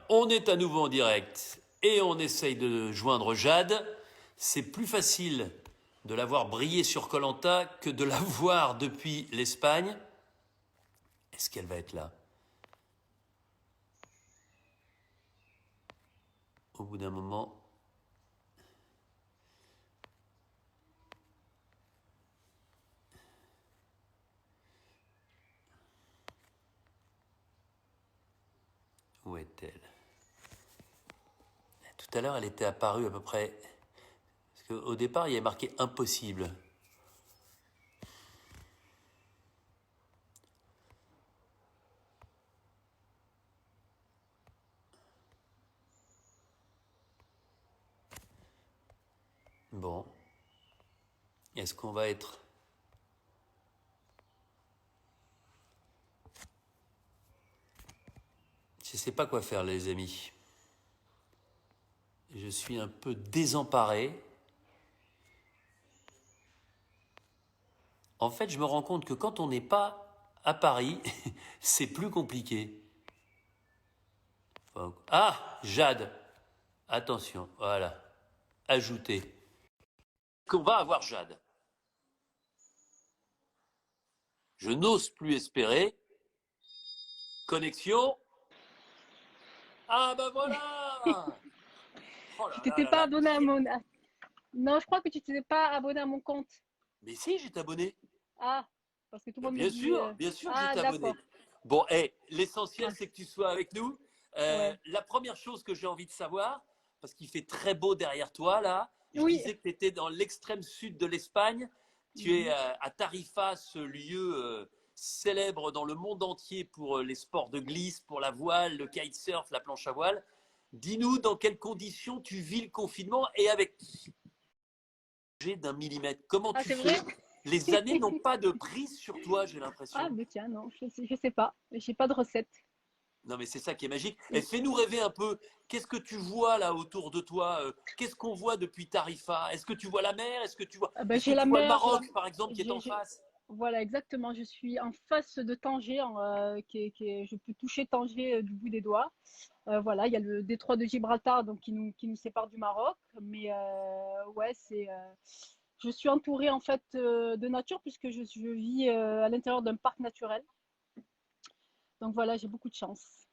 On est à nouveau en direct et on essaye de joindre Jade. C'est plus facile de la voir briller sur koh que de la voir depuis l'Espagne. Est-ce qu'elle va être là? Au bout d'un moment. Où est-elle? Tout à l'heure, elle était apparue à peu près. Parce qu'au départ, il y avait marqué impossible. Bon. Est-ce qu'on va être. Je ne sais pas quoi faire, les amis. Je suis un peu désemparé. En fait, je me rends compte que quand on n'est pas à Paris, c'est plus compliqué. Ah, Jade. Attention, voilà. Ajouter. Qu'on va avoir Jade. Je n'ose plus espérer. Connexion. Ah ben voilà. Oh Tu là là t'étais là pas là. abonné à mon... Non, je crois que tu t'étais pas abonné à mon compte. Mais si, j'étais abonné. Ah, parce que tout le Ben, monde me dit... bien sûr que Ah, j'étais abonné. d'accord. Bon, l'essentiel, Ah, c'est que tu sois avec nous. ouais. La première chose que j'ai envie de savoir, parce qu'il fait très beau derrière toi, là, je Oui. disais que tu étais dans l'extrême sud de l'Espagne. Tu es Mhm. à Tarifa, ce lieu célèbre dans le monde entier pour les sports de glisse, pour la voile, le kitesurf, la planche à voile. Dis-nous dans quelles conditions tu vis le confinement et avec d'un millimètre. Comment Ah, tu c'est vrai? fais? Les années n'ont pas de prise sur toi, j'ai Ah, l'impression. mais tiens, non, je sais pas. J'ai pas de recette. Non, mais c'est ça qui est magique. Et Et- fais-nous rêver un peu. Qu'est-ce que tu vois là autour de toi? Qu'est-ce qu'on voit depuis Tarifa? Est-ce que tu vois la mer? Ah, ben, Est-ce que j'ai la tu vois le mer, Maroc, par exemple, qui est j'ai, en face? voilà, exactement. Je suis en face de Tanger, je peux toucher Tanger du bout des doigts. Voilà, il y a le détroit de Gibraltar donc, qui nous sépare du Maroc. Mais ouais, je suis entourée en fait de nature puisque je vis à l'intérieur d'un parc naturel. Donc voilà, j'ai beaucoup de chance.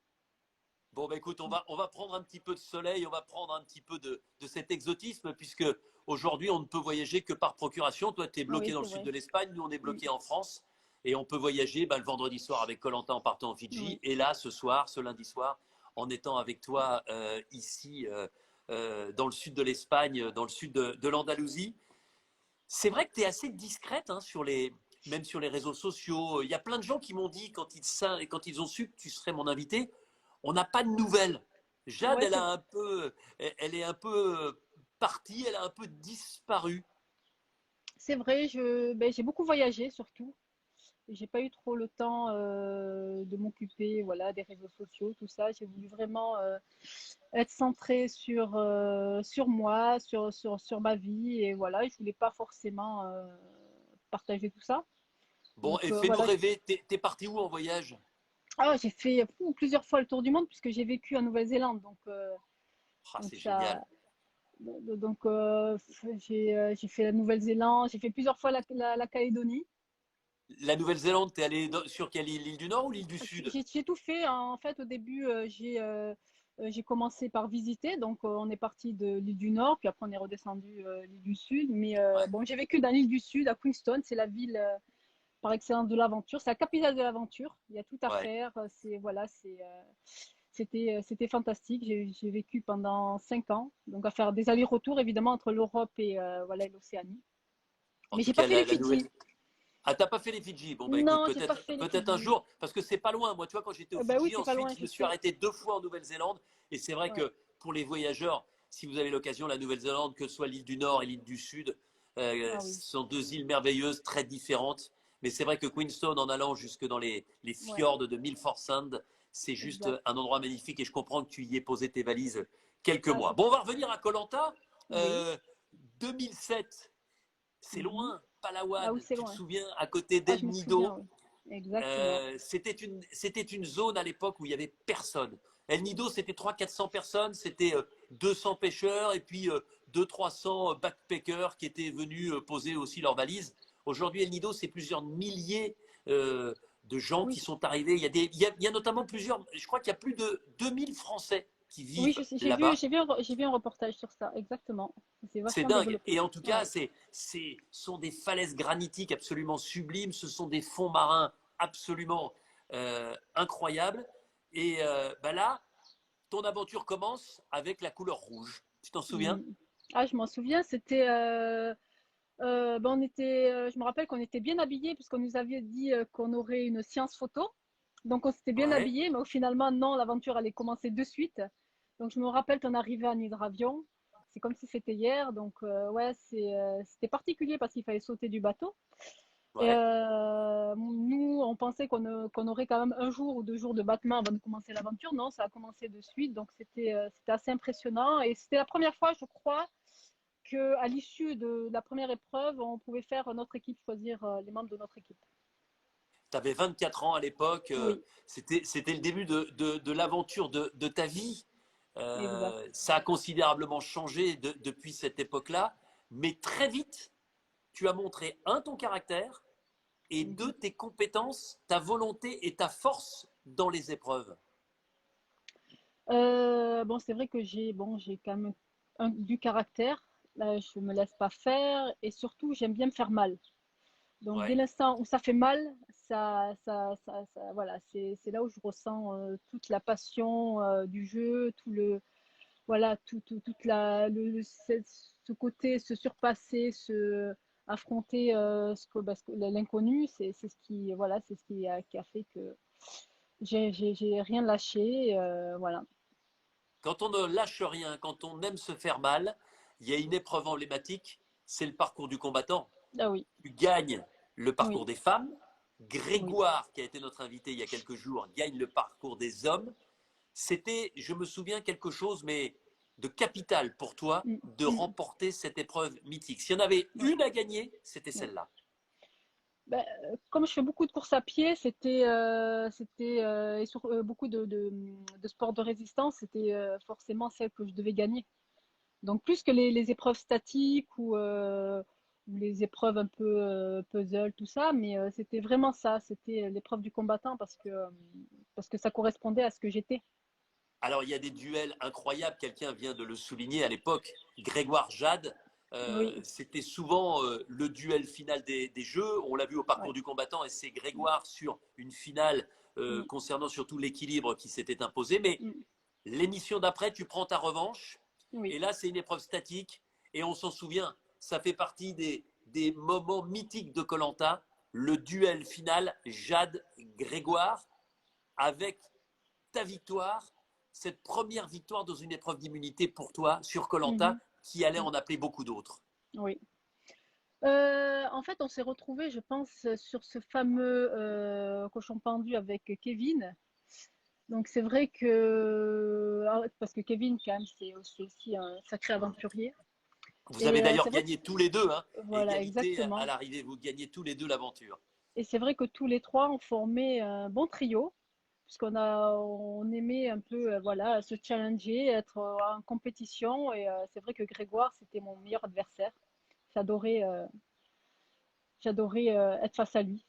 Bon, bah écoute, on va prendre un petit peu de soleil, on va prendre un petit peu de cet exotisme, puisque aujourd'hui, on ne peut voyager que par procuration. Toi, tu es bloqué Oui, dans le c'est sud vrai. de l'Espagne, nous, on est Mm. bloqué en France, et on peut voyager le vendredi soir avec koh en partant en Fidji, Oui. et là, ce soir, ce lundi soir, en étant avec toi ici, dans le sud de l'Espagne, dans le sud de l'Andalousie. C'est vrai que tu es assez discrète hein, même sur les réseaux sociaux. Il y a plein de gens qui m'ont dit, quand ils ont su que tu serais mon invité, on n'a pas de nouvelles. Jade, Ouais, c'est elle est un peu partie, elle a un peu disparu. vrai, j'ai beaucoup voyagé surtout. J'ai pas eu trop le temps de m'occuper voilà, des réseaux sociaux, tout ça. J'ai voulu vraiment être centrée sur moi, sur ma vie. Et voilà, je voulais pas forcément partager tout ça. Bon, Donc et fais-nous voilà, rêver, t'es parti où en voyage? j'ai fait plusieurs fois le tour du monde puisque j'ai vécu en Nouvelle-Zélande. Ah, Donc c'est génial. ça, donc j'ai fait la Nouvelle-Zélande, j'ai fait plusieurs fois la Calédonie. La Nouvelle-Zélande, t'es allé sur quelle île? L'île du Nord ou l'île du Sud? J'ai tout fait. En fait, au début, j'ai commencé par visiter. Donc, on est parti de l'île du Nord, puis après, on est redescendu l'île du Sud. Mais Ouais. bon, j'ai vécu dans l'île du Sud, à Queenstown. C'est la ville par excellence de l'aventure. C'est la capitale de l'aventure. Il y a tout à Ouais. faire. C'était fantastique. J'ai vécu pendant 5 ans. Donc, à faire des allers-retours, évidemment, entre l'Europe et voilà, l'Océanie. En Mais tout j'ai pas cas, fait les la Nouvelle. Fidji. Ah, t'as pas fait les Fidji? Bon, bah écoute, Non, j'ai pas fait les peut-être un Fidji. jour, parce que c'est pas loin. Moi, tu vois, quand j'étais aux Bah oui, Fidji, c'est pas loin, ensuite, je je me suis sais. arrêté 2 fois en Nouvelle-Zélande. Et c'est vrai Ouais. que pour les voyageurs, si vous avez l'occasion, la Nouvelle-Zélande, que ce soit l'île du Nord et l'île du Sud, Ah oui. ce sont deux îles merveilleuses, très différentes. Mais c'est vrai que Queenstown, en allant jusque dans les Ouais, fjords de Milford Sound, c'est juste exact. un endroit magnifique. Et je comprends que tu y aies posé tes valises quelques Ah, mois. Bon, on va revenir à Koh Lanta. oui. Euh, 2007, c'est Mhm. loin, Ah oui, Palawan, c'est tu te loin. souviens, à côté Ah, je d'El me souviens, Nido. oui. Exactement. C'était une zone à l'époque où il n'y avait personne. El Nido, c'était 300-400 personnes, c'était 200 pêcheurs et puis 200-300 backpackers qui étaient venus poser aussi leurs valises. Aujourd'hui, El Nido, c'est plusieurs milliers de gens qui Oui, sont arrivés. Il y a notamment plusieurs, je crois qu'il y a plus de 2000 Français qui oui, vivent là-bas. j'ai vu un reportage sur ça, exactement. C'est C'est vachement dingue. développé. Et en tout cas, Ouais. ce sont des falaises granitiques absolument sublimes. Ce sont des fonds marins absolument incroyables. Et bah là, ton aventure commence avec la couleur rouge. Tu t'en souviens? Mm. Ah, je m'en souviens, c'était, ben, je me rappelle qu'on était bien habillés puisqu'on nous avait dit qu'on aurait une séance photo. Donc on s'était bien Ouais. habillés, mais au finalement, non, l'aventure allait commencer de suite. Donc je me rappelle ton arrivée en hydravion. C'est comme si c'était hier. Donc ouais, c'était particulier parce qu'il fallait sauter du bateau. Et Ouais. nous, on pensait qu'on aurait quand même un jour ou 2 jours de battement avant de commencer l'aventure. Non, ça a commencé de suite. Donc c'était assez impressionnant. Et c'était la première fois, je crois, qu'à l'issue de la première épreuve, on pouvait faire notre équipe, choisir les membres de notre équipe. Tu avais 24 ans à l'époque. Oui, C'était le début de l'aventure de ta vie. exact. Ça a considérablement changé depuis cette époque-là. Mais très vite, tu as montré, un, ton caractère, et deux, Mhm. tes compétences, ta volonté et ta force dans les épreuves. Bon, c'est vrai que j'ai quand même du caractère. Là, je me laisse pas faire et surtout, j'aime bien me faire mal. Donc, dès Ouais. l'instant où ça fait mal, voilà, c'est là où je ressens toute la passion du jeu, voilà, toute ce côté, se surpasser, affronter l'inconnu, c'est ce qui, voilà, c'est ce qui a fait que j'ai rien lâché, voilà. Quand on ne lâche rien, quand on aime se faire mal, il y a une épreuve emblématique, c'est le parcours du combattant. Ah oui, Tu gagnes le parcours oui, des femmes. oui. Grégoire, qui a été notre invité il y a quelques jours, gagne le parcours des hommes. C'était, je me souviens, quelque chose, mais de capital pour toi Mm, de mm, remporter cette épreuve mythique. S'il y en avait ouais, une à gagner, c'était ouais. celle-là. Ben, comme je fais beaucoup de courses à pied, et sur beaucoup de sports de résistance, c'était forcément celle que je devais gagner. Donc plus que les épreuves statiques ou les épreuves un peu puzzle, tout ça, mais c'était vraiment ça, c'était l'épreuve du combattant parce que ça correspondait à ce que j'étais. Alors, il y a des duels incroyables, quelqu'un vient de le souligner à l'époque. Grégoire Jade, Oui, c'était souvent le duel final des Jeux. On l'a vu au parcours ouais. du combattant et c'est Grégoire sur une finale Mm, concernant surtout l'équilibre qui s'était imposé. Mais mm, l'émission d'après, tu prends ta revanche oui, et là, c'est une épreuve statique et on s'en souvient. Ça fait partie des moments mythiques de koh, le duel final Jade-Grégoire avec ta victoire, cette première victoire dans une épreuve d'immunité pour toi sur koh mhm, qui allait mm, en appeler beaucoup d'autres. oui. En fait, on s'est retrouvés, je pense, sur ce fameux cochon pendu avec Kevin. Donc c'est vrai que parce que Kevin quand même c'est aussi un sacré aventurier. Vous avez Et d'ailleurs c'est vrai gagné tous les deux, hein, voilà égalité à exactement. l'arrivée, vous gagnez tous les deux l'aventure. Et c'est vrai que tous les trois ont formé un bon trio on aimait un peu voilà se challenger, être en compétition. Et c'est vrai que Grégoire c'était mon meilleur adversaire. J'adorais être face à lui.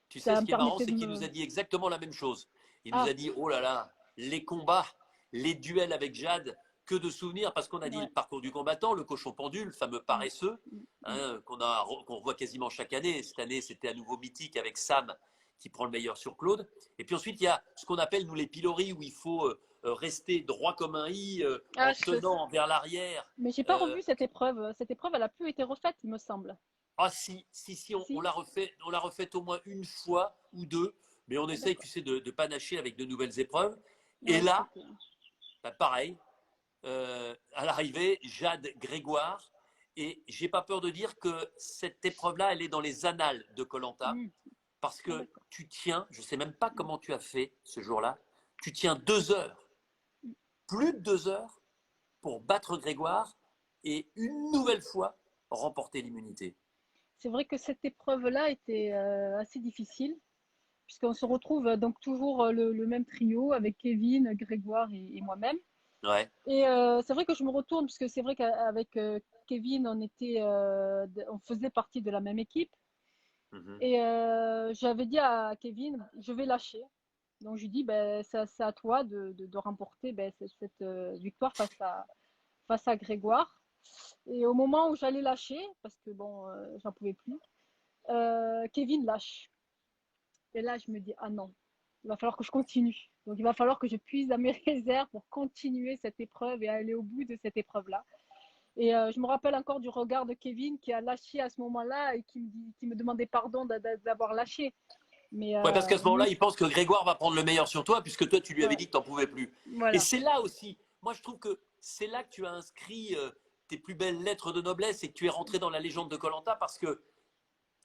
Tu sais, Ça ce me qui est marrant, permettait c'est de qu'il nous me a dit exactement la même chose. Il nous ah a dit, oh là là, les combats, les duels avec Jade, que de souvenirs, parce qu'on a dit le ouais. parcours du combattant, le cochon pendu, le fameux Mm, paresseux, mm, mm. hein, qu'on revoit quasiment chaque année. Cette année, c'était à nouveau mythique avec Sam qui prend le meilleur sur Claude. Et puis ensuite, il y a ce qu'on appelle, nous, les piloris, où il faut rester droit comme un i, Ah, en tenant vers l'arrière. mais j'ai pas Euh, revu cette épreuve. Cette épreuve, elle a plus été refaite, il me semble. ah si, on Si? l'a refait au moins une fois ou deux, mais on Ah, essaye, tu d'accord. sais, de panacher avec de nouvelles épreuves. Et Ouais, là, c'était. bah, pareil, à l'arrivée, Jade Grégoire. Et j'ai pas peur de dire que cette épreuve-là, elle est dans les annales de koh Mm. parce Ah, que d'accord. tu tiens, je sais même pas Mm. comment tu as fait ce jour-là, tu tiens 2 heures, Mm. plus de 2 heures, pour battre Grégoire et une nouvelle fois remporter l'immunité. C'est vrai que cette épreuve-là était assez difficile. puisqu'on se retrouve donc toujours le même trio avec Kevin, Grégoire et moi-même. Ouais. Et c'est vrai que je me retourne, puisque c'est vrai qu'avec Kevin, on faisait partie de la même équipe. Mhm. Et j'avais dit à Kevin, je vais lâcher. Donc je lui dis, ben, c'est à toi de remporter ben, cette victoire face à Grégoire. Et au moment où j'allais lâcher, parce que bon, j'en pouvais plus, Kevin lâche. Et là, je me dis, ah non, il va falloir que je continue. Donc il va falloir que je puise à mes réserves pour continuer cette épreuve et aller au bout de cette épreuve-là. Et je me rappelle encore du regard de Kevin qui a lâché à ce moment-là et qui me demandait pardon d'avoir lâché. Mais Ouais, parce qu'à ce moment-là, lui, il pense que Grégoire va prendre le meilleur sur toi, puisque toi, tu lui avais ouais, dit que tu n'en pouvais plus. Et voilà, c'est là aussi, moi, je trouve que c'est là que tu as inscrit tes plus belles lettres de noblesse et que tu es rentré dans la légende de koh, parce que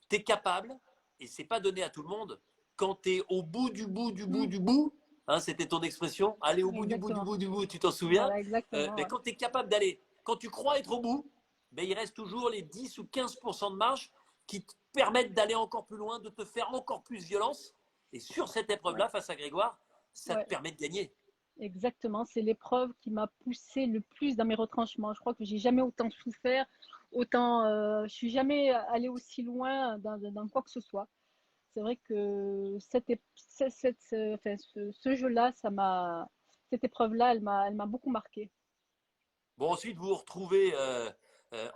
tu es capable, et c'est pas donné à tout le monde, quand tu es au bout du bout du bout mm, du bout, hein, c'était ton expression, aller au bout du bout du exactement. bout du bout, tu t'en souviens, Voilà, exactement. mais Ouais. quand tu es capable d'aller, quand tu crois être au bout, ben, il reste toujours les 10 ou 15% de marge qui te permettent d'aller encore plus loin, de te faire encore plus violence. Et sur cette Ouais, épreuve-là, face à Grégoire, ça te ouais, permet de gagner. exactement. C'est l'épreuve qui m'a poussé le plus dans mes retranchements. Je crois que j'ai jamais autant souffert, autant, je suis jamais allée aussi loin dans quoi que ce soit. C'est vrai que enfin, ce jeu-là, cette épreuve-là, elle m'a beaucoup marqué. Bon, ensuite, vous vous retrouvez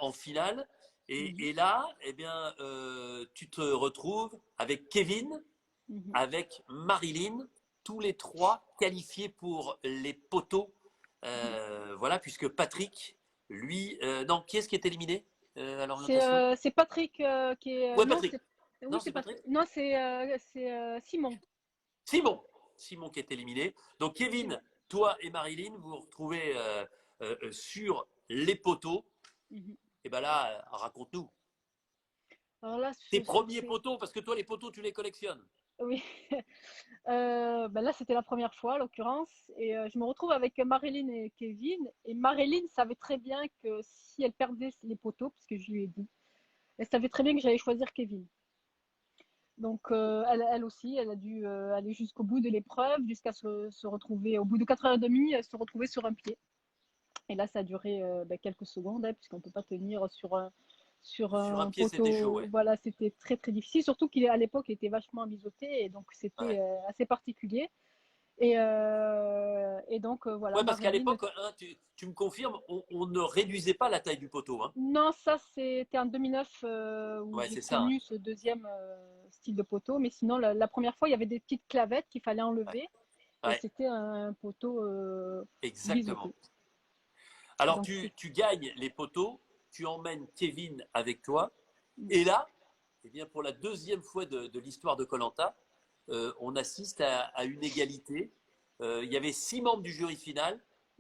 en finale. Mhm, Et là, eh bien, tu te retrouves avec Kevin, mhm. avec Marilyn, tous les trois qualifiés pour les poteaux. Voilà, puisque Patrick, lui, non, qui est-ce qui est éliminé à l'orientation? C'est Patrick qui est. Ouais, Non, Patrick. oui, Non, c'est c'est Patrick. Patrick. Non, c'est Simon. Simon. Simon qui est éliminé. Donc, Kevin, Simon. toi et Marilyn, vous vous retrouvez sur les poteaux. Mhm. Et ben là, raconte-nous. Alors là, Tes premiers poteaux, parce que toi, les poteaux, tu les collectionnes. oui. Ben là, c'était la première fois, en l'occurrence. Et je me retrouve avec Marilyn et Kevin. Et Marilyn savait très bien que si elle perdait les poteaux, parce que je lui ai dit, elle savait très bien que j'allais choisir Kevin. Donc, elle aussi, elle a dû aller jusqu'au bout de l'épreuve, jusqu'à se retrouver, au bout de 4h30, se retrouver sur un pied. Et là, ça a duré ben, quelques secondes, hein, puisqu'on ne peut pas tenir sur Sur un un pied, c'était chaud, poteau. ouais. Voilà, c'était très très difficile, surtout qu'à l'époque, il était vachement biseauté, et donc c'était Ouais, assez particulier. Et donc, voilà, ouais parce qu'à Marilyn. l'époque, hein, tu me confirmes, on ne réduisait pas la taille du poteau. Hein. Non, ça, c'était en 2009 où Ouais, j'ai c'est ça. Hein. connu ce deuxième style de poteau. Mais sinon, la première fois, il y avait des petites clavettes qu'il fallait Ouais, enlever. Et ouais, c'était un poteau exactement. biseauté. Alors, Donc, c'est. tu gagnes les poteaux, tu emmènes Kevin avec toi. Et là, eh bien, pour la deuxième fois de l'histoire de koh on assiste à une égalité. Il y avait 6 membres du jury final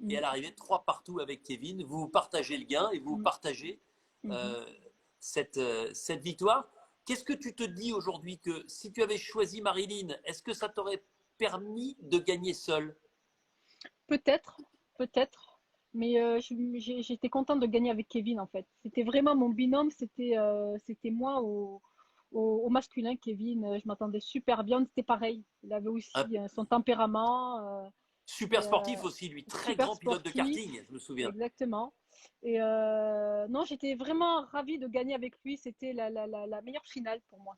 et à Mm, l'arrivée, 3 partout avec Kevin. Vous partagez le gain et vous mm, partagez mhm. euh, cette victoire. Qu'est-ce que tu te dis aujourd'hui que si tu avais choisi Marilyn, est-ce que ça t'aurait permis de gagner seul? Peut-être, peut-être. Mais j'étais contente de gagner avec Kevin, en fait. C'était vraiment mon binôme. C'était moi au masculin, Kevin. Je m'attendais super bien. C'était pareil. Il avait Un aussi son tempérament. super Et sportif aussi, lui, très super grand pilote de sportif, karting, je me souviens. exactement. Et non, j'étais vraiment ravie de gagner avec lui. C'était la meilleure finale pour moi.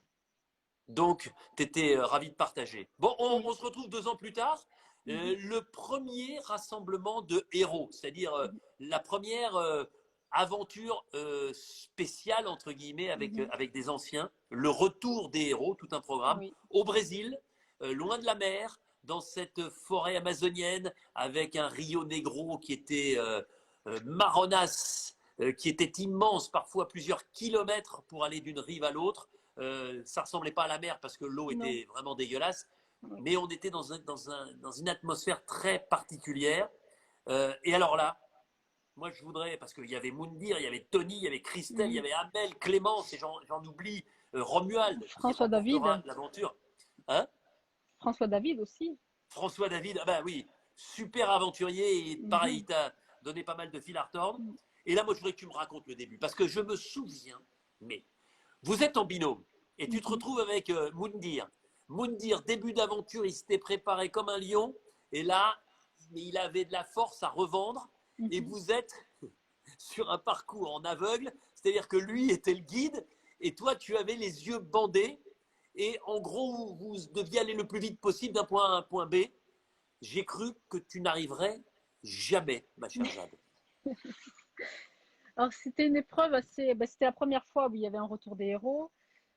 Donc, tu étais ravi de partager. Bon, Oui. on se retrouve 2 ans plus tard. Mhm, Le premier rassemblement de héros, c'est-à-dire mhm, la première aventure spéciale, entre guillemets, mhm. avec des anciens. Le retour des héros, tout un programme, Oui. au Brésil, loin de la mer, dans cette forêt amazonienne, avec un Rio Negro qui était marronasse, qui était immense, parfois plusieurs kilomètres pour aller d'une rive à l'autre. Ça ressemblait pas à la mer parce que l'eau Non. était vraiment dégueulasse, Oui. mais on était dans une atmosphère très particulière. Et alors là, moi je voudrais, parce qu'il y avait Moundir, il y avait Tony, il y avait Christelle, il y Mhm. avait Amel, Clémence, et j'en oublie, Romuald, qui François remportera David. l'aventure. Hein? François David aussi. François David, ah ben oui, super aventurier, et pareil, Mhm. il t'a donné pas mal de fil à retordre. Mhm. Et là, moi je voudrais que tu me racontes le début, parce que je me souviens, mais vous êtes en binôme et tu te Mhm. retrouves avec Moundir. Moundir, début d'aventure, il s'était préparé comme un lion. Et là, il avait de la force à revendre. Et vous êtes sur un parcours en aveugle. C'est-à-dire que lui était le guide et toi, tu avais les yeux bandés. Et en gros, vous deviez aller le plus vite possible d'un point A à un point B. J'ai cru que tu n'arriverais jamais, ma chère Jade. Alors, c'était une épreuve assez. Bah, c'était la première fois où il y avait un retour des héros.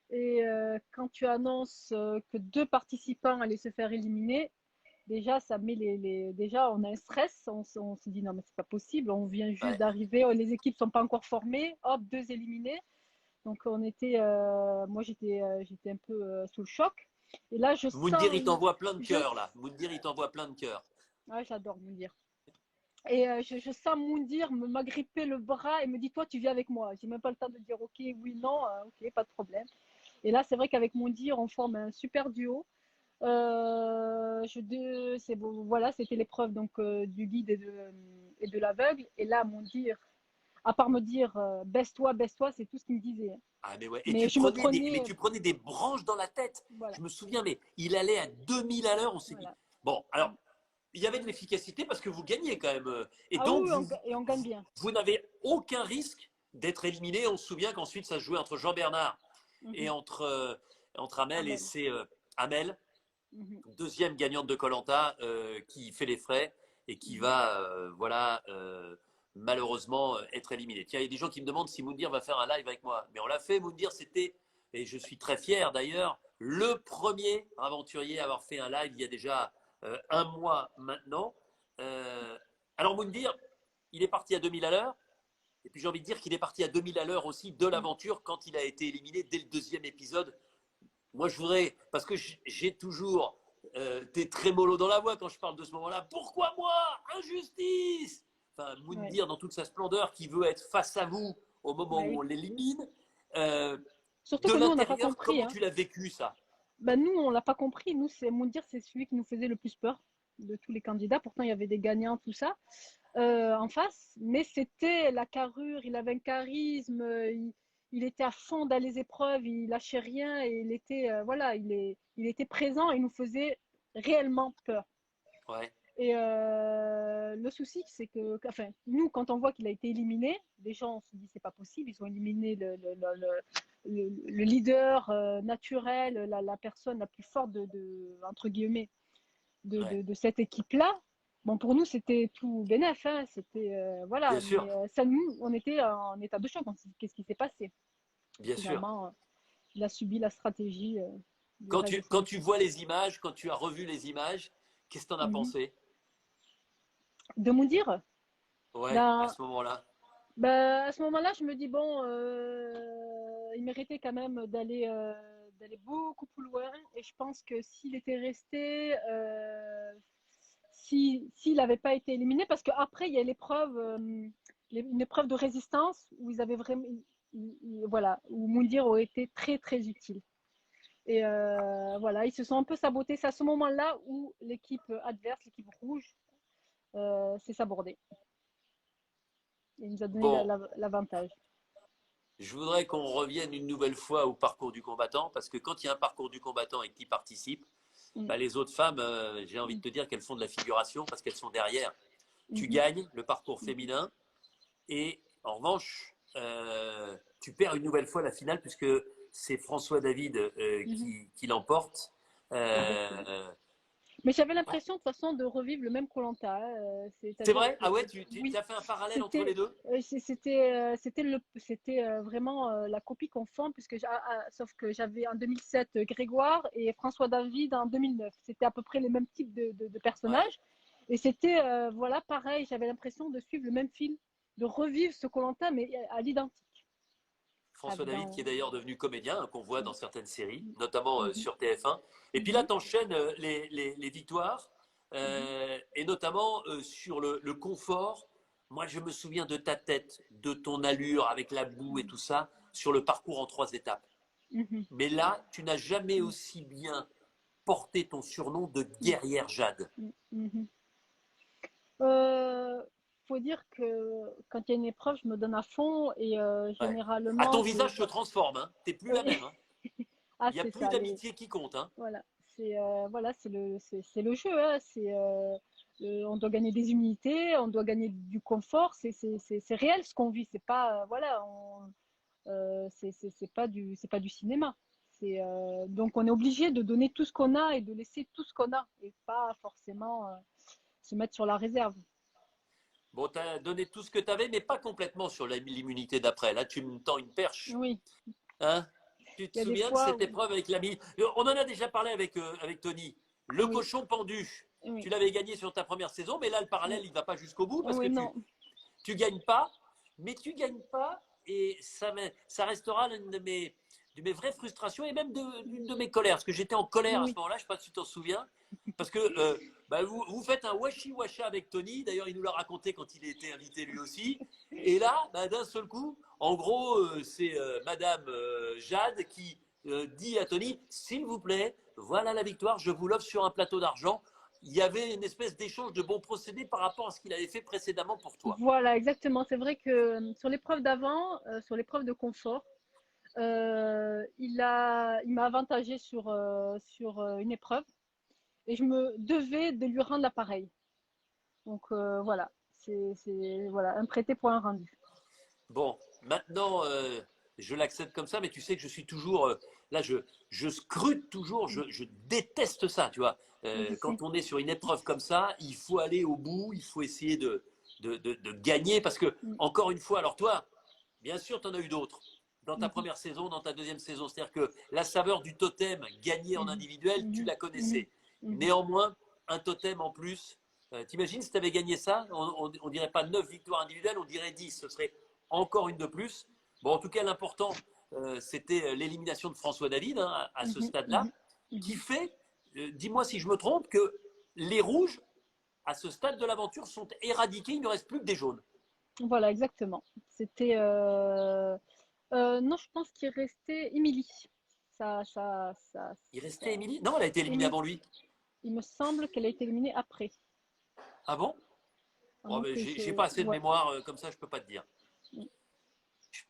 Et quand tu annonces que deux participants allaient se faire éliminer, déjà, ça met déjà, on a un stress. On se dit non, mais c'est pas possible. On vient juste Ouais. d'arriver. Les équipes sont pas encore formées. Hop, deux éliminés. Donc, moi, j'étais un peu sous le choc. Et là, je Moundir, sens il t'envoie plein de je, cœurs, là. Moundir, il t'envoie plein de cœurs. ouais, j'adore Moundir. Et je sens Moundir m'agripper le bras et me dit, toi, tu viens avec moi. J'ai même pas le temps de dire, ok, oui, non, ok, pas de problème. Et là, c'est vrai qu'avec Moundir, on forme un super duo. C'est bon, voilà, c'était l'épreuve donc du guide et de l'aveugle. Et là, Moundir, à part me dire, baisse-toi, c'est tout ce qu'il me disait. Ah, mais ouais. Et Mais je me prenais, tu prenais des branches dans la tête. voilà, Je me souviens, mais il allait à 2000 à l'heure. On s'est dit, voilà. bon, alors, il y avait de l'efficacité parce que vous gagnez quand même. Et Ah donc, oui, et on gagne bien. vous n'avez aucun risque d'être éliminé. On se souvient qu'ensuite, ça se jouait entre Jean-Bernard et Mhm. entre Amel. Et Amel. c'est Amel, Mhm. deuxième gagnante de koh qui fait les frais et qui Mhm. va, voilà, malheureusement être éliminé. Tiens, il y a des gens qui me demandent si Moundir va faire un live avec moi. Mais on l'a fait, Moundir, c'était, et je suis très fier d'ailleurs, le premier aventurier à avoir fait un live il y a déjà un mois maintenant. Euh, alors Moundir, il est parti à 2000 à l'heure. Et puis j'ai envie de dire qu'il est parti à 2000 à l'heure aussi de l'aventure quand il a été éliminé dès le deuxième épisode. Moi, je voudrais, parce que j'ai toujours des trémolos dans la voix quand je parle de ce moment-là. Pourquoi moi? Injustice! Enfin, Ouais. Moundir dans toute sa splendeur qui veut être face à vous au moment où Ouais. on l'élimine. Euh, Surtout de que nous, on n'a pas l'intérieur, compris, comment hein. tu l'as vécu ça? Ben, nous, on l'a pas compris. Nous, c'est Moundir, c'est celui qui nous faisait le plus peur de tous les candidats. Pourtant, il y avait des gagnants, tout ça, en face. Mais c'était la carrure, il avait un charisme, il était à fond dans les épreuves, il lâchait rien et il était, voilà, il était présent et il nous faisait réellement peur. Ouais, Et le souci, c'est que, enfin, nous, quand on voit qu'il a été éliminé, les gens, on se dit, c'est pas possible, ils ont éliminé le leader naturel, la personne la plus forte entre guillemets, ouais, de cette équipe-là. Bon, pour nous, c'était tout bénef, hein, c'était, bien voilà, sûr, mais ça, nous, on était en état de choc, on s'est dit, qu'est-ce qui s'est passé? bien sûr. Finalement, il a subi la stratégie du reste de son Quand tu équipe. vois les images, quand tu as revu les images, qu'est-ce que tu en as Mhm. pensé? De me dire, Ouais, à ben, ce moment-là. bah, à ce moment-là, je me dis, bon, il méritait quand même d'aller beaucoup plus loin. Et je pense que s'il était resté, s'il n'avait pas été éliminé, parce qu'après, il y a l'épreuve, une épreuve de résistance où ils avaient vraiment, voilà, où Moundir aurait été très, très utile. Et voilà, ils se sont un peu sabotés. C'est à ce moment-là où l'équipe adverse, l'équipe rouge, s'est sabordée. Et il nous a donné Bon, l'avantage. je voudrais qu'on revienne une nouvelle fois au parcours du combattant, parce que quand il y a un parcours du combattant et que tu y participes, Mm. bah, les autres femmes, j'ai envie de te dire qu'elles font de la figuration parce qu'elles sont derrière. Tu Mhm. gagnes le parcours féminin et en revanche, tu perds une nouvelle fois la finale puisque c'est François David Mhm. qui l'emporte. Exactement. Euh, Mais j'avais l'impression de toute façon de revivre le même koh c'est c'est-à-dire vrai? que Ah ouais, tu oui, as fait un parallèle entre les deux? c'était vraiment la copie conforme puisque sauf que j'avais en 2007 Grégoire et François David en 2009. C'était à peu près les mêmes types de Ouais. personnages et c'était voilà pareil. J'avais l'impression de suivre le même film, de revivre ce koh mais à l'identique. François David, qui est d'ailleurs devenu comédien, hein, qu'on voit dans Mm, certaines séries, notamment mhm, sur TF1. Et puis là, mhm, tu enchaînes les victoires, mhm, et notamment sur le confort. Moi, je me souviens de ta tête, de ton allure avec la boue et tout ça, sur le parcours en 3 étapes. mhm, Mais là, tu n'as jamais aussi bien porté ton surnom de mhm, guerrière Jade. mhm, mhm. Euh, faut dire que quand il y a une épreuve, je me donne à fond et Ouais. À généralement, ton visage se transforme, hein. T'es plus la oui. même. Hein. Ah, Il n'y a c'est plus ça. d'amitié qui compte. Hein. Voilà. voilà, c'est le jeu, hein. On doit gagner des immunités, on doit gagner du confort. C'est réel ce qu'on vit. C'est pas, voilà, c'est pas du cinéma. Donc on est obligé de donner tout ce qu'on a et de laisser tout ce qu'on a et pas forcément se mettre sur la réserve. Bon, tu as donné tout ce que tu avais, mais pas complètement sur l'immunité d'après. Là, tu me tends une perche. Oui, Hein? Tu te il y a des souviens de fois cette où, épreuve avec l'ami? On en a déjà parlé avec Tony. Le oui, cochon pendu. Tu oui, l'avais gagné sur ta première saison, mais là, le parallèle, oui, il ne va pas jusqu'au bout parce que oui, non, tu gagnes pas, mais tu gagnes pas et ça restera de mes vraies frustrations et même d'une de mes colères. Parce que j'étais en colère à ce oui, moment-là, je ne sais pas si tu t'en souviens. Parce que bah, vous faites un washi-washa avec Tony. D'ailleurs, il nous l'a raconté quand il était invité lui aussi. Et là, bah, d'un seul coup, en gros, c'est Madame Jade qui dit à Tony, s'il vous plaît, voilà la victoire, je vous l'offre sur un plateau d'argent. Il y avait une espèce d'échange de bons procédés par rapport à ce qu'il avait fait précédemment pour toi. voilà, exactement. C'est vrai que sur l'épreuve d'avant, sur l'épreuve de confort, il m'a avantagé sur une épreuve et je me devais de lui rendre l'appareil. Donc voilà, voilà, un prêté pour un rendu. Bon, maintenant, je l'accepte comme ça, mais tu sais que je suis toujours, là, je scrute toujours, je déteste ça, tu vois. Je sais. Quand on est sur une épreuve comme ça, il faut aller au bout, il faut essayer de gagner, parce que, Mm, encore une fois, alors toi, bien sûr, tu en as eu d'autres. Dans ta mhm, première saison, dans ta deuxième saison. C'est-à-dire que la saveur du totem gagné en mhm, individuel, tu mhm, la mhm, connaissais. mhm. Néanmoins, un totem en plus. T'imagines si tu avais gagné ça, on dirait pas 9 victoires individuelles, on dirait 10. Ce serait encore une de plus. Bon, en tout cas, l'important, c'était l'élimination de François David hein, à ce Mhm, stade-là, mhm, qui mhm. fait, dis-moi si je me trompe, que les rouges, à ce stade de l'aventure, sont éradiqués. Il ne reste plus que des jaunes. Voilà, exactement. C'était. Non, je pense qu'il restait Émilie. Il restait Ça- Émilie. Non, elle a été éliminée Émi- avant lui. Il me semble qu'elle a été éliminée après. Ah bon? Oh, Avant ben, que j'ai pas assez de Ouais. mémoire comme ça, je peux pas te dire.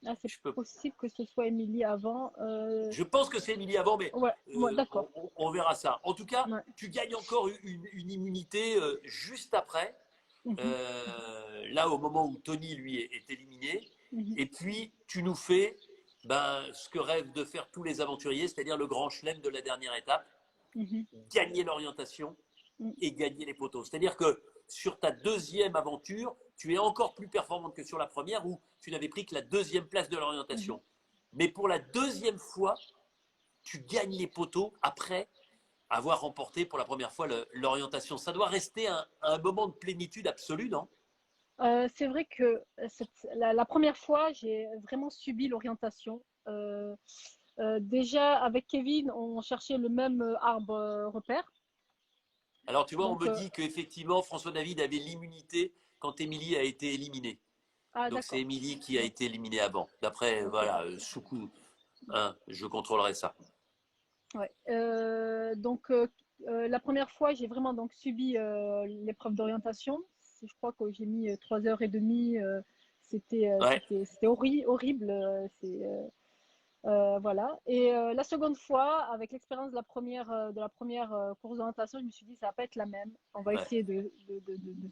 Ah, c'est Je peux. possible que ce soit Émilie avant. Je pense que c'est Émilie avant, mais Ouais, ouais, d'accord. on verra ça. En tout cas, Ouais. tu gagnes encore une immunité juste après. Mhm, Là, au moment où Tony, lui, est éliminé. mhm, Et puis, tu nous fais ben, ce que rêvent de faire tous les aventuriers, c'est-à-dire le grand chelem de la dernière étape, mhm, gagner l'orientation mhm, et gagner les poteaux. C'est-à-dire que sur ta deuxième aventure, tu es encore plus performante que sur la première où tu n'avais pris que la deuxième place de mhm. l'orientation. Mais pour la deuxième fois, tu gagnes les poteaux après avoir remporté pour la première fois l'orientation. Ça doit rester un moment de plénitude absolue, non? C'est vrai que la première fois, j'ai vraiment subi l'orientation. Déjà, avec Kevin, on cherchait le même arbre repère. Alors, tu vois, on Donc, me dit qu'effectivement, François David avait l'immunité quand Émilie a été éliminée. ah, Donc, c'est d'accord. Émilie qui a Donc, été éliminée avant. D'après, ok. voilà, sous coup, hein, je contrôlerai ça. Ouais. Donc, la première fois, j'ai vraiment donc subi l'épreuve d'orientation. Je crois que j'ai mis 3 heures et demie. Ouais, C'était horrible. Voilà. Et la seconde fois, avec l'expérience de la première course d'orientation, je me suis dit, ça va pas être la même. On va ouais. essayer de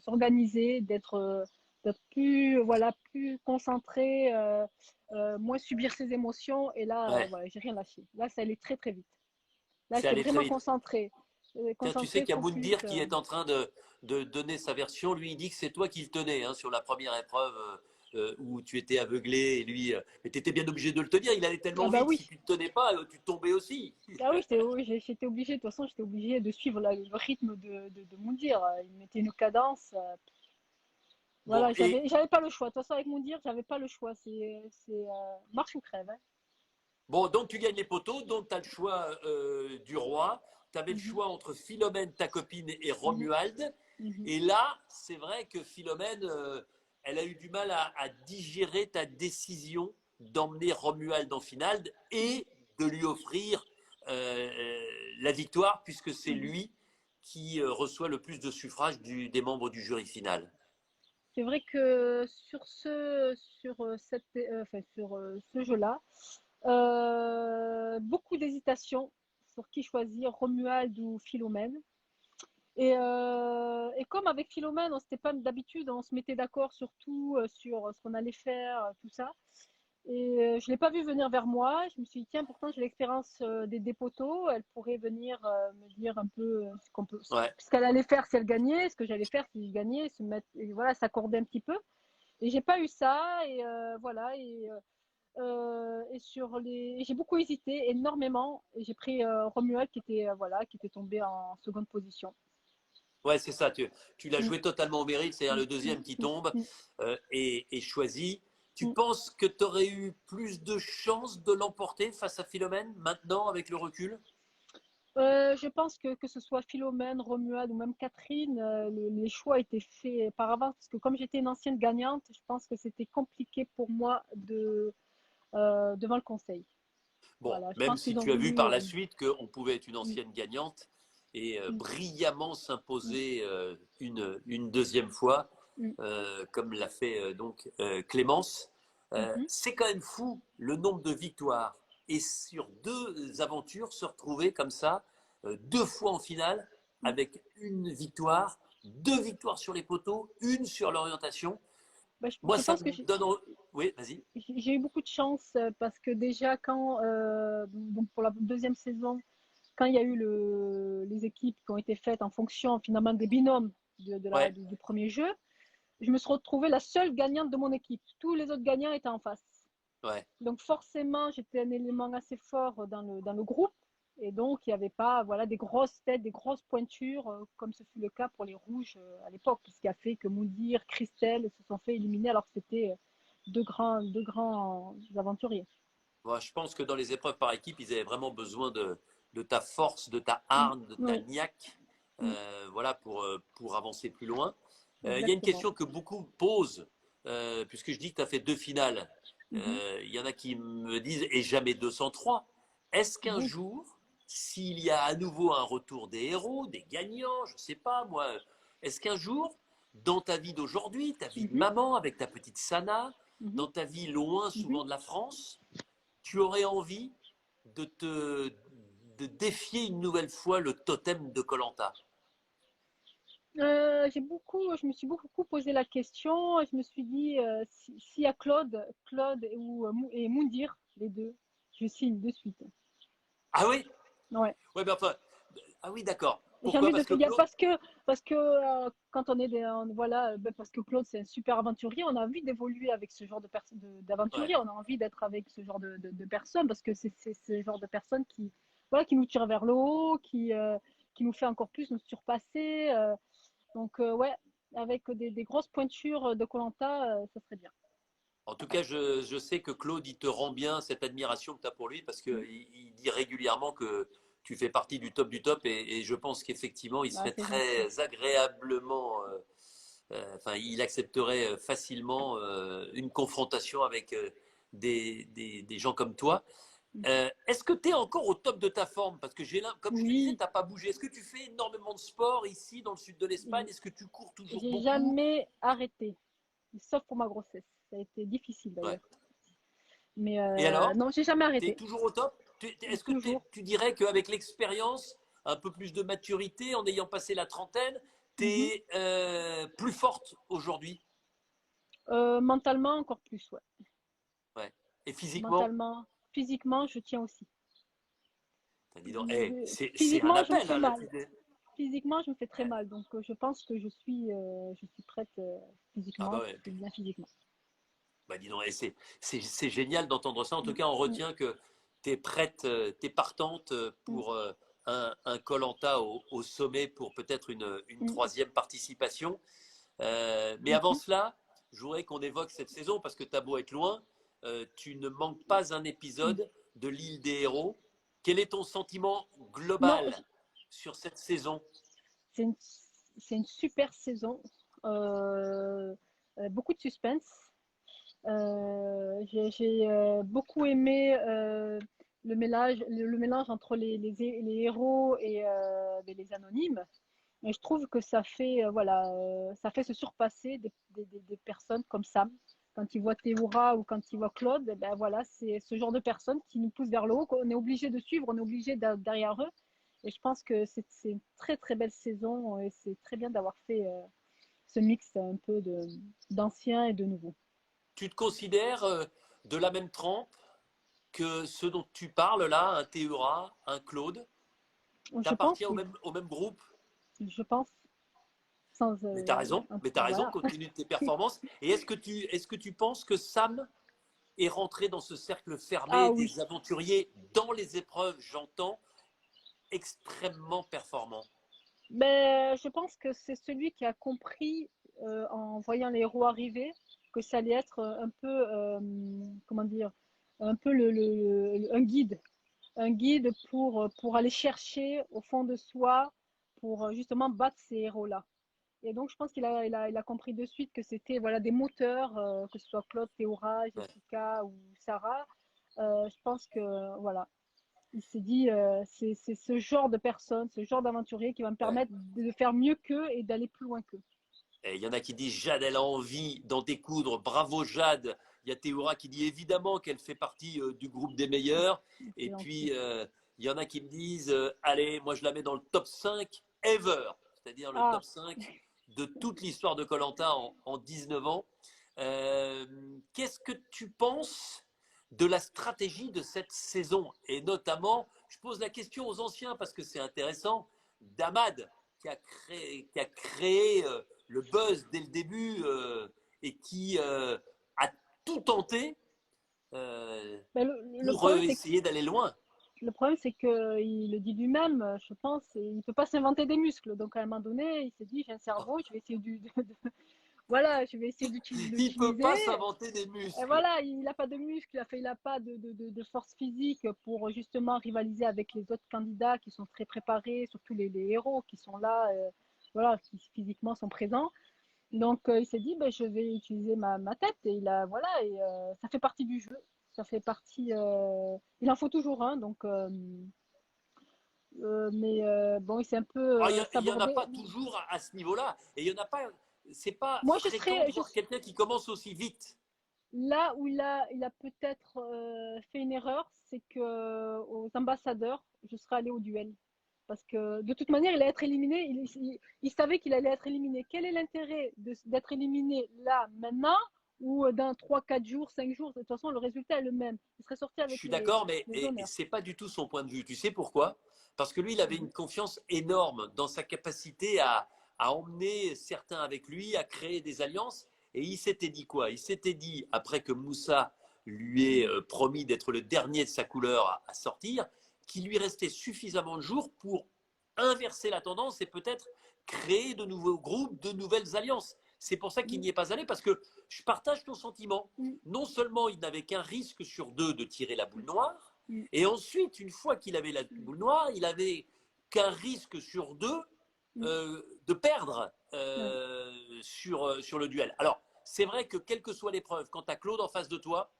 s'organiser, d'être plus, voilà, plus concentré, moins subir ses émotions. Et là, Ouais, voilà, j'ai rien lâché. Là, ça allait très, très vite. Là, c'est j'étais allé très vraiment vite. concentrée. Tiens, tu sais Concentrée, qu'il y a focus. Moundir qui est en train de donner sa version. Lui, il dit que c'est toi qui le tenais hein, sur la première épreuve où tu étais aveuglé. Et lui, mais tu étais bien obligé de le tenir. Il allait Ah tellement bah vite. Si oui. tu ne te tenais pas, tu tombais aussi. Ah oui, j'étais obligée. De toute façon, j'étais obligée de suivre le rythme de Moundir. Il mettait une cadence. Bon, Voilà, et j'avais pas le choix. De toute façon, avec Moundir, j'avais pas le choix. C'est marche ou crève, hein. bon, donc tu gagnes les poteaux, donc tu as le choix du roi. Tu avais le Mhm, choix entre Philomène, ta copine, et mhm, Romuald. mhm. Et là, c'est vrai que Philomène, elle a eu du mal à digérer ta décision d'emmener Romuald en finale et de lui offrir la victoire, puisque c'est Mhm. lui qui reçoit le plus de suffrages des membres du jury final. C'est vrai que sur enfin, sur ce jeu-là, beaucoup d'hésitation. sur qui choisir, Romuald ou Philomène. Et comme avec Philomène, on s'était pas d'habitude, on se mettait d'accord sur tout, sur ce qu'on allait faire, tout ça. Et je l'ai pas vu venir vers moi. Je me suis dit, tiens, pourtant j'ai l'expérience des poteaux. Elle pourrait venir me dire un peu Ouais. ce qu'elle allait faire si elle gagnait, ce que j'allais faire si je gagnais, se mettre, et voilà, s'accorder un petit peu. Et j'ai pas eu ça. Et voilà. Et j'ai beaucoup hésité, énormément. Et j'ai pris Romuald voilà, qui était tombé en seconde position. Ouais, c'est ça. Tu l'as Mm, joué totalement au mérite, c'est-à-dire mm, le deuxième qui mm, tombe mm, et choisi. Tu mm. penses que tu aurais eu plus de chances de l'emporter face à Philomène maintenant avec le recul? Je pense que ce soit Philomène, Romuald ou même Catherine, les choix étaient faits par avance parce que comme j'étais une ancienne gagnante, je pense que c'était compliqué pour moi devant le conseil. Bon, Voilà, je même pense si qu'ils ont tu as vu par voulu. la suite qu'on pouvait être une Mm, ancienne gagnante et mm, brillamment mm, s'imposer une deuxième fois, mm, comme l'a fait donc Clémence, mhm. c'est quand même fou le nombre de victoires. Et sur deux aventures, se retrouver comme ça, deux fois en finale, Mm. avec une victoire, deux victoires sur les poteaux, une sur l'orientation. Bah, Moi, je ça pense que me donne. Oui, vas-y. j'ai eu beaucoup de chance parce que déjà quand donc pour la deuxième saison, quand il y a eu les équipes qui ont été faites en fonction finalement des binômes Ouais, du premier jeu, je me suis retrouvée la seule gagnante de mon équipe. Tous les autres gagnants étaient en face. ouais. Donc forcément, j'étais un élément assez fort dans le groupe. Et donc, il n'y avait pas voilà, des grosses têtes, des grosses pointures, comme ce fut le cas pour les Rouges à l'époque, ce qui a fait que Moundir, Christelle se sont fait éliminer alors que c'était deux grands aventuriers. Moi, je pense que dans les épreuves par équipe, ils avaient vraiment besoin de ta force, de ta Mm, hargne, de ta oui, niaque, mm, voilà, pour avancer plus loin. Il y a une exactement. question que beaucoup posent, puisque je dis que tu as fait deux finales. Mhm, Il y en a qui me disent, et jamais 203. Est-ce qu'un oui. jour, s'il y a à nouveau un retour des héros, des gagnants, je ne sais pas moi, est-ce qu'un jour, dans ta vie d'aujourd'hui, ta vie de Mhm, maman avec ta petite Sana, mhm, dans ta vie loin mhm. souvent de la France, tu aurais envie de défier une nouvelle fois le totem de Colanta? Je me suis beaucoup posé la question. Et je me suis dit, s'il y a Claude et Moundir, les deux, je signe de suite. Ah oui. Ouais. Ouais, mais enfin, ah oui, d'accord. J'ai Pourquoi? envie de, Parce que il y a Claude. parce que quand on est voilà, parce que Claude c'est un super aventurier, on a envie d'évoluer avec ce genre Ouais. d'aventurier, on a envie d'être avec ce genre de personnes parce que c'est ce genre de personnes qui voilà qui nous tire vers le haut, qui nous fait encore plus nous surpasser. Donc ouais, avec des grosses pointures de Colanta, ça serait bien. En tout cas, je sais que Claude, il te rend bien cette admiration que tu as pour lui parce Mm. qu'il dit régulièrement que tu fais partie du top et je pense qu'effectivement, il Ah, serait c'est gentil. très agréablement, enfin, il accepterait facilement une confrontation avec des gens comme toi. Mm. Est-ce que tu es encore au top de ta forme? Parce que comme je te disais, tu Oui, n'as pas bougé. Est-ce que tu fais énormément de sport ici, dans le sud de l'Espagne? Est-ce que tu cours toujours j'ai beaucoup? jamais arrêté, sauf pour ma grossesse. Ça a été difficile Ouais. d'ailleurs. Mais Et alors, non, j'ai jamais tu es arrêté. toujours au top? Est-ce que Toujours. tu dirais qu'avec l'expérience, un peu plus de maturité, en ayant passé la trentaine, tu Mhm. es plus forte aujourd'hui? Mentalement, encore plus, ouais. Ouais. Et physiquement? Mentalement, physiquement, je tiens aussi. Dis donc, hey, c'est un Physiquement, je me appel, fais hein, là. mal. Physiquement, je me fais très Ouais. mal. Donc, je pense que je suis prête Ah physiquement, bah je ouais. suis bien physiquement. Bah dis donc, et c'est génial d'entendre ça. En tout Mm, cas, on mm, retient que tu es prête, tu es partante mm, pour un Koh-Lanta au sommet pour peut-être une mm, troisième participation. Mais avant mhm. cela, je voudrais qu'on évoque cette saison parce que tu as beau être loin, tu ne manques pas un Mm. épisode de l'île des héros. Quel est ton sentiment Non, global sur cette saison? c'est une, c'est une super saison. Euh, beaucoup de suspense. J'ai beaucoup aimé le mélange entre les héros et les anonymes. Et je trouve que ça fait, voilà, ça fait se surpasser des personnes comme Sam. quand ils voient Théoura ou quand ils voient Claude, eh ben voilà, c'est ce genre de personnes qui nous poussent vers le haut, qu'on est obligé de suivre, on est obligé derrière eux. Et je pense que c'est une très très belle saison et c'est très bien d'avoir fait ce mix un peu d'anciens et de nouveaux. Tu te considères de la même trempe que ceux dont tu parles là, un Théura, un Claude? Tu Je pense, appartiens oui, au même groupe? je pense, sans Mais tu as raison, voilà. compte tenu de tes performances. Et est-ce que tu penses que Sam est rentré dans ce cercle Ah fermé oui, des aventuriers dans les épreuves, j'entends, extrêmement performants? mais je pense que c'est celui qui a compris en voyant les héros arriver que ça allait être un peu, comment dire, un peu un guide pour aller chercher au fond de soi, pour justement battre ces héros-là. Et donc, je pense il a compris de suite que c'était voilà, des moteurs, que ce soit Claude, Théora, Ouais. Jessica ou Sarah. Je pense que voilà, il s'est dit c'est ce genre de personne, ce genre d'aventurier qui va me Ouais. permettre de faire mieux qu'eux et d'aller plus loin qu'eux. Il y en a qui disent Jade, elle a envie d'en découdre. Bravo Jade. Il y a Théora qui dit évidemment qu'elle fait partie du groupe des meilleurs. Et C'est puis, gentil. il y en a qui me disent allez, moi je la mets dans le top 5 ever, c'est-à-dire le Ah, top 5 de toute l'histoire de Koh en 19 ans. Qu'est-ce que tu penses de la stratégie de cette saison? Et notamment, je pose la question aux anciens parce que c'est intéressant, d'Ahmad qui a créé le buzz dès le début et qui a tout tenté ben pour essayer d'aller loin. le problème, c'est qu'il le dit lui-même, je pense, il ne peut pas s'inventer des muscles. Donc, à un moment donné, il s'est dit, j'ai un cerveau, je vais essayer voilà, je vais essayer de Il ne peut l'utiliser. pas s'inventer des Et muscles. voilà, il n'a pas de muscles, il n'a pas de force physique pour justement rivaliser avec les autres candidats qui sont très préparés, surtout les héros qui sont là, voilà, qui physiquement sont présents. Donc il s'est dit, ben, je vais utiliser ma tête et voilà, et ça fait partie du jeu, ça fait partie. Il en faut toujours un, donc. Mais bon, il s'est un peu Alors, il n'y en a sabordé. pas toujours à ce niveau-là. Et il y en a pas. C'est pas Moi, fréquent de voir quelqu'un qui commence aussi vite. là où il a peut-être fait une erreur, c'est que aux ambassadeurs, je serais allée au duel. Parce que de toute manière, il allait être éliminé. Il savait qu'il allait être éliminé. Quel est l'intérêt d'être éliminé là, maintenant, ou dans 3, 4 jours, 5 jours? De toute façon, le résultat est le même. Il serait sorti Je avec suis d'accord, mais les honneurs. c'est pas du tout son point de vue. Tu sais pourquoi? Parce que lui, il avait Mhm. une confiance énorme dans sa capacité à emmener certains avec lui, à créer des alliances. Et il s'était dit quoi? Il s'était dit, après que Moussa lui ait promis d'être le dernier de sa couleur à sortir, qu'il lui restait suffisamment de jours pour inverser la tendance et peut-être créer de nouveaux groupes, de nouvelles alliances. C'est pour ça qu'il Mhm. n'y est pas allé, parce que je partage ton sentiment. Mhm. Non seulement il n'avait qu'un risque sur deux de tirer la boule noire, Mhm. et ensuite, une fois qu'il avait la boule noire, il avait qu'un risque sur deux Mhm. de perdre Ouais. sur le duel. Alors, c'est vrai que quelle que soit l'épreuve, quand tu as Claude en face de toi,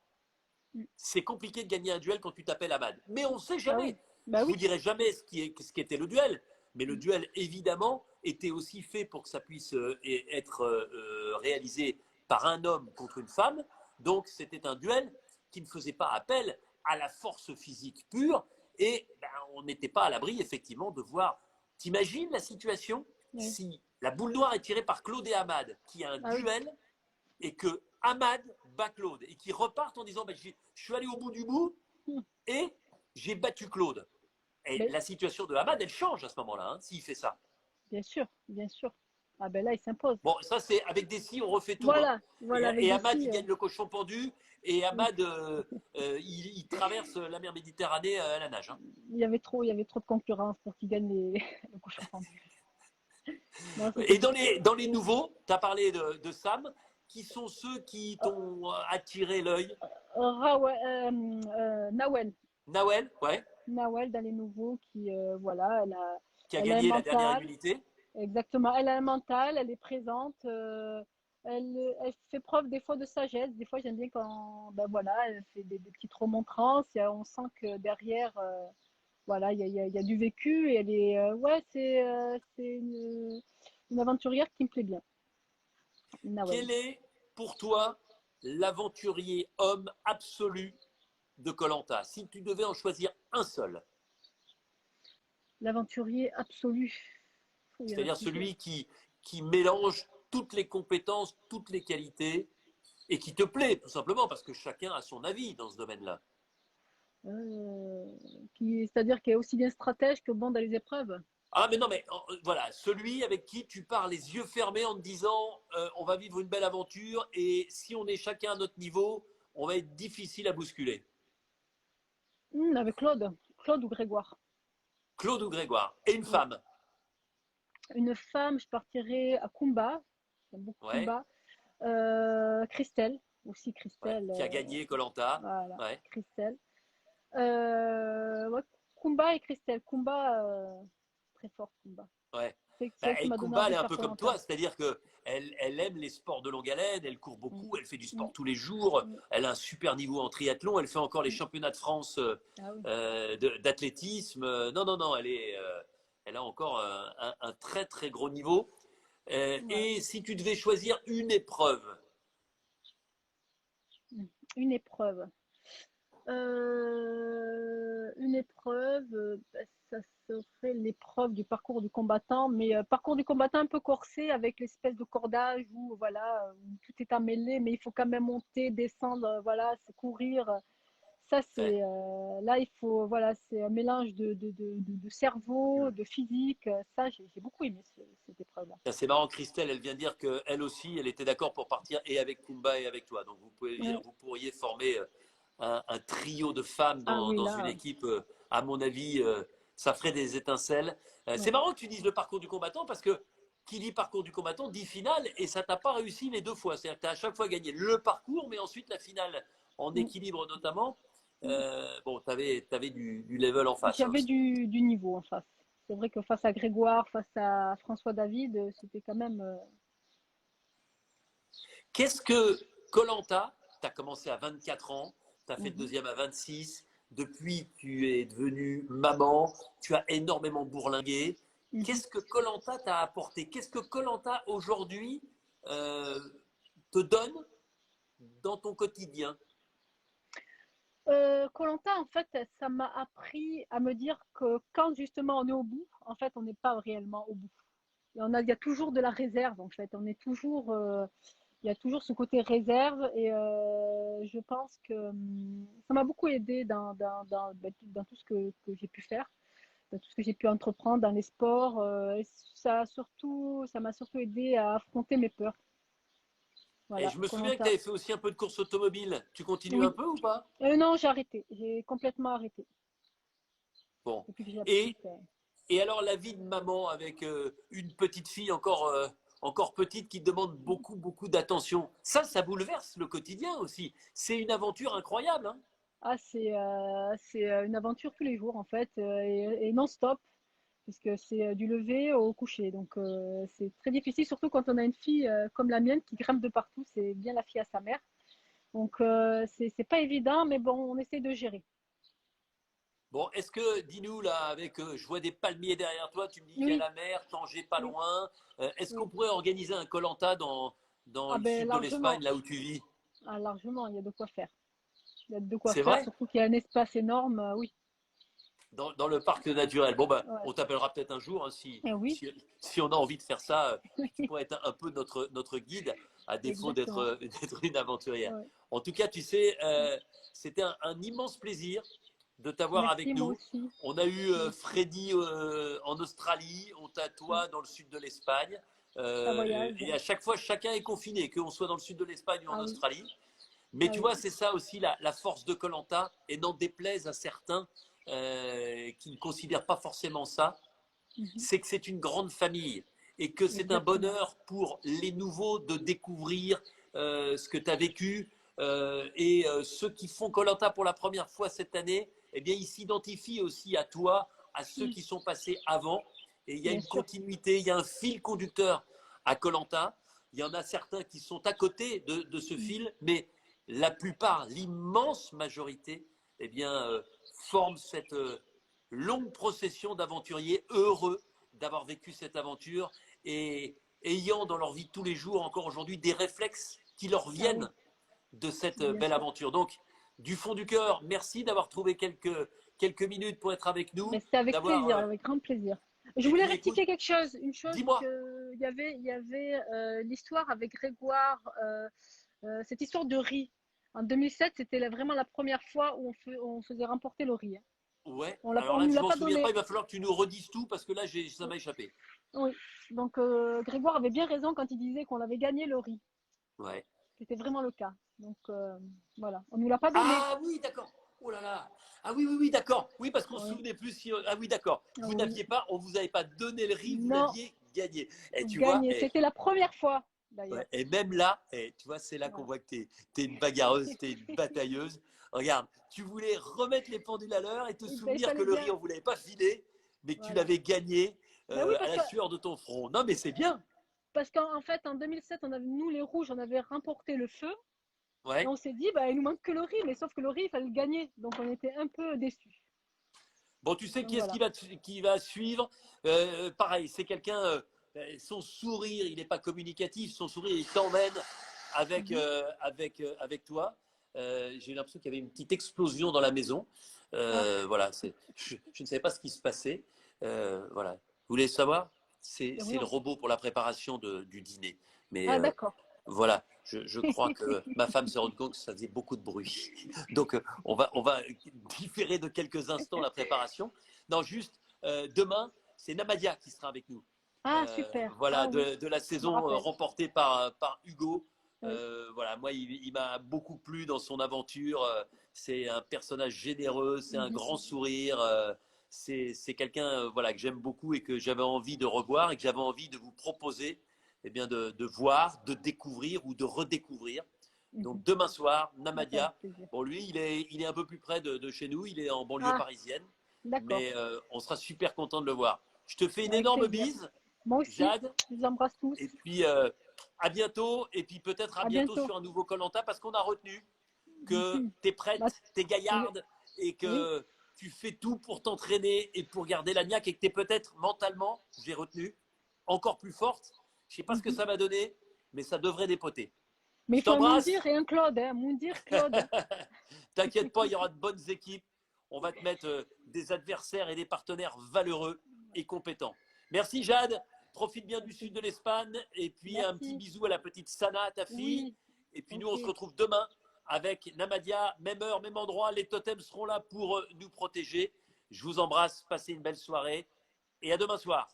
Mhm. c'est compliqué de gagner un duel quand tu t'appelles Ahmad. Mais on ne sait Ah oui, jamais. bah Je vous oui. dirai jamais ce qui était le duel. Mais le Mhm. duel, évidemment, était aussi fait pour que ça puisse être réalisé par un homme contre une femme. Donc, c'était un duel qui ne faisait pas appel à la force physique pure. Et ben, on n'était pas à l'abri, effectivement, de voir. T'imagines la situation Ouais. si la boule noire est tirée par Claude et Ahmad, qui a un Ah oui. duel et que Ahmad bat Claude et qu'ils repartent en disant ben, je suis allé au bout du bout Mhm. et j'ai battu Claude. Et Mais la situation de Hamad, elle change à ce moment-là, hein, s'il fait ça. bien sûr, bien sûr. Ah ben là, il s'impose. Bon, ça, c'est avec des si, on refait tout. Hein. Voilà, voilà, avec Et des Hamad, si. il gagne le cochon pendu. Et Oui. Hamad, il traverse la mer Méditerranée à la nage. Hein. Il y avait trop de concurrence pour qu'il gagne le cochon pendu. Non, c'était Et bien. dans les nouveaux, tu as parlé de Sam, qui sont ceux qui t'ont attiré l'œil. Nawel. Nawel, ouais, Nawel dans les nouveaux qui, voilà, qui a elle a un gagné la dernière mental. immunité. Exactement, elle a un mental, elle est présente. Elle fait preuve des fois de sagesse. Des fois, j'aime bien quand, ben voilà, elle fait des petites remontrances. On sent que derrière, voilà, il y a du vécu et elle est, ouais, c'est une aventurière qui me plaît bien, Nawel. Quel est pour toi l'aventurier homme absolu de koh-Lanta? Si tu devais en choisir un seul, L'aventurier absolu. Il y en a c'est-à-dire plusieurs. celui qui mélange toutes les compétences, toutes les qualités et qui te plaît, tout simplement, parce que chacun a son avis dans ce domaine-là. Euh, C'est-à-dire qu'il est aussi bien stratège que bon dans les épreuves. Ah, mais non, mais voilà, celui avec qui tu pars les yeux fermés en te disant on va vivre une belle aventure et si on est chacun à notre niveau, on va être difficile à bousculer. Avec Claude. Claude ou Grégoire. Claude ou Grégoire. Et une Ouais. femme. Une femme, je partirais à Kumba. J'aime beaucoup Ouais, Kumba. Christelle. Aussi ouais. Christelle. Qui a gagné koh Voilà. Ouais, Christelle. Ouais, Kumba et Christelle. Kumba, très fort Kumba. ouais. C'est Bah, celle qui et m'a donné Kumba, envie elle est de un faire peu koh. comme toi, c'est-à-dire qu'elle aime les sports de longue haleine, elle court Mm, beaucoup, elle fait du mm, sport tous les jours, mm, elle a un super niveau en triathlon, elle fait encore les mm. championnats de France Ah oui. d'athlétisme. Non, non, non, elle a encore un très très gros niveau. Ouais. Et si tu devais choisir une épreuve, Mm. Une épreuve. Une épreuve, bah, ça serait l'épreuve du parcours du combattant, mais parcours du combattant un peu corsé avec l'espèce de cordage où voilà, où tout est emmêlé, mais il faut quand même monter, descendre, voilà, c'est courir. Ça, ouais, c'est là, il faut voilà, c'est un mélange de cerveau, de physique. Ça, j'ai beaucoup aimé cette épreuve-là. c'est marrant, Christelle, elle vient dire qu'elle aussi, elle était d'accord pour partir et avec Kumba et avec toi. Donc Ouais. vous pourriez former un trio de femmes Ah oui, dans une là, équipe, à mon avis, ça ferait des étincelles. C'est ouais. marrant que tu dises le parcours du combattant parce que qui dit parcours du combattant dit finale et ça t'a pas réussi les deux fois. C'est-à-dire que tu as à chaque fois gagné le parcours, mais ensuite la finale en Mm, équilibre notamment. mm. Bon, tu avais du level en face, hein, J'avais aussi. du niveau en face. C'est vrai que face à Grégoire, face à François David, c'était quand même. Qu'est-ce que koh tu as commencé à 24 ans, tu as fait le Mhm, deuxième à 26, depuis tu es devenue maman, tu as énormément bourlingué. mhm. Qu'est-ce que koh t'a apporté? Qu'est-ce que koh aujourd'hui euh, te donne dans ton quotidien? Koh en fait, ça m'a appris à me dire que quand justement on est au bout, en fait, on n'est pas réellement au bout. Il y a toujours de la réserve, en fait. Il y a toujours ce côté réserve et je pense que ça m'a beaucoup aidé dans tout ce que j'ai pu faire, dans tout ce que j'ai pu entreprendre dans les sports. Et ça m'a surtout aidé à affronter mes peurs. Et Voilà, je me koh souviens que tu avais fait aussi un peu de course automobile. Tu continues un Oui. peu ou pas? Non, j'ai arrêté. J'ai complètement arrêté Bon. depuis que j'ai la Et, petite. et alors la vie de maman avec une petite fille encore petite qui demande beaucoup, beaucoup d'attention, ça bouleverse le quotidien aussi. C'est une aventure incroyable, hein. Ah, c'est une aventure tous les jours en fait et non-stop puisque c'est du lever au coucher. Donc c'est très difficile, surtout quand on a une fille comme la mienne qui grimpe de partout. C'est bien la fille à sa mère. Donc c'est pas évident, mais bon, on essaie de gérer. Bon, est-ce que, dis-nous là, avec, je vois des palmiers derrière toi, tu me dis qu'il y a Oui, la mer, Tanger pas oui, loin. Est-ce qu'on oui. pourrait organiser un koh dans Ah le ben sud de l'Espagne, largement, là où tu vis? ah, largement, il y a de quoi faire. Il y a de quoi C'est faire, vrai? surtout qu'il y a un espace énorme. Oui, Dans le parc naturel. Bon, ben, ouais. on t'appellera peut-être un jour, hein, Et oui, si on a envie de faire ça. Tu pourrais être un peu notre guide, à défaut exactement. d'être une aventurière. Ouais. En tout cas, tu sais, c'était un immense plaisir de t'avoir Merci, avec moi nous. aussi. On a eu Merci. Freddy en Australie, on t'a toi dans le sud de l'Espagne. Ça voyage. Et à chaque fois, chacun est confiné, qu'on soit dans le sud de l'Espagne ou en Ah oui, Australie. Mais ah tu oui. vois, c'est ça aussi la force de koh et n'en déplaise à certains qui ne considèrent pas forcément ça, Mhm. c'est que c'est une grande famille et que c'est un Exactement. bonheur pour les nouveaux de découvrir ce que tu as vécu. Et ceux qui font koh pour la première fois cette année, eh bien, ils s'identifient aussi à toi, à ceux Mm, qui sont passés avant. Et il y a bien une sûr. continuité, il y a un fil conducteur à koh. Il y en a certains qui sont à côté de ce Mm, fil, mais la plupart, l'immense majorité, eh bien, forment cette longue procession d'aventuriers heureux d'avoir vécu cette aventure et ayant dans leur vie de tous les jours, encore aujourd'hui, des réflexes qui leur ah oui. viennent de cette bien belle sûr. aventure. Donc, du fond du cœur, merci d'avoir trouvé quelques minutes pour être avec nous, Mais c'était avec d'avoir plaisir, avec grand plaisir. Je et voulais puis écoute, rectifier quelque chose, une chose dis-moi. que il y avait l'histoire avec Grégoire, cette histoire de riz. En 2007, c'était vraiment la première fois où on faisait remporter le riz, hein. Ouais, On alors là, nous je l'a m'en pas souviens pas, donné. il va falloir que tu nous redises tout parce que là, ça m'a échappé. Oui. Donc Grégoire avait bien raison quand il disait qu'on avait gagné le riz. Ouais. C'était vraiment le cas. Donc voilà, on nous l'a pas donné. Ah oui, d'accord. Oh là là. Ah oui, oui, oui, d'accord. Oui, parce qu'on se Oui. souvenait plus si. Ah oui, d'accord. Vous Oui. n'aviez pas, on vous avait pas donné le riz, vous Non, l'aviez gagné. Et tu vois, gagné. C'était la première fois d'ailleurs. ouais, et même là, tu vois, c'est là qu'on Voilà. voit que tu es, une bagarreuse, tu es une batailleuse. Regarde, tu voulais remettre les pendules à l'heure et te Et ben, il souvenir que fallait le riz, bien. on ne vous l'avait pas filé, mais que tu Voilà. l'avais gagné Ben oui, à la sueur de ton front. Non, mais c'est bien. parce qu'en fait, en 2007, nous, les Rouges, on avait remporté le feu. Et Ouais. on s'est dit, bah, il nous manque que le riz. Mais sauf que le riz, il fallait le gagner. Donc, on était un peu déçus. Bon, tu sais Donc, qui est-ce voilà. qui va suivre. Pareil, c'est quelqu'un, son sourire, il n'est pas communicatif, son sourire, il t'emmène Mhm. avec toi. J'ai eu l'impression qu'il y avait une petite explosion dans la maison. Ah, Voilà, je ne savais pas ce qui se passait. Voilà. Vous voulez savoir? C'est oui, le robot pour la préparation du dîner. Mais ah d'accord. voilà, je crois que ma femme s'est rendue compte que ça faisait beaucoup de bruit. Donc, on va différer de quelques instants la préparation. Non, juste, demain, c'est Namadia qui sera avec nous. Ah, super. Voilà, Ah oui, de la je me saison rappelle. remportée par Hugo. Oui. Voilà, moi, il m'a beaucoup plu dans son aventure. C'est un personnage généreux, c'est un Mhm. grand sourire. C'est quelqu'un voilà, que j'aime beaucoup et que j'avais envie de revoir et que j'avais envie de vous proposer eh bien, de voir, de découvrir ou de redécouvrir. Mhm. Donc demain soir, Ah, c'est avec Namadia, plaisir. bon lui, il est un peu plus près de chez nous, il est en banlieue Ah, parisienne, d'accord. mais on sera super content de le voir. Je te fais une Avec énorme plaisir. bise, Moi aussi. Jade, Je vous embrasse tous. et puis à bientôt, et puis peut-être à À bientôt bientôt. sur un nouveau koh parce qu'on a retenu que Mhm. tu es Bah, prête, tu es oui. gaillarde, et Oui. que tu fais tout pour t'entraîner et pour garder la niaque, et que tu es peut-être mentalement, j'ai retenu, encore plus forte. Je ne sais pas ce que Mhm. ça va donner, mais ça devrait dépoter. Mais Je il faut un t'embrasse. Moundir et un Claude, hein. Moundir, Claude. T'inquiète pas, il y aura de bonnes équipes. On va te mettre des adversaires et des partenaires valeureux et compétents. Merci Jade. Profite bien du sud de l'Espagne. Et puis un petit Merci. bisou à la petite Sana, ta fille. Oui. Et puis nous, on se Ok. retrouve demain avec Namadia. Même heure, même endroit. Les totems seront là pour nous protéger. Je vous embrasse. Passez une belle soirée. Et à demain soir.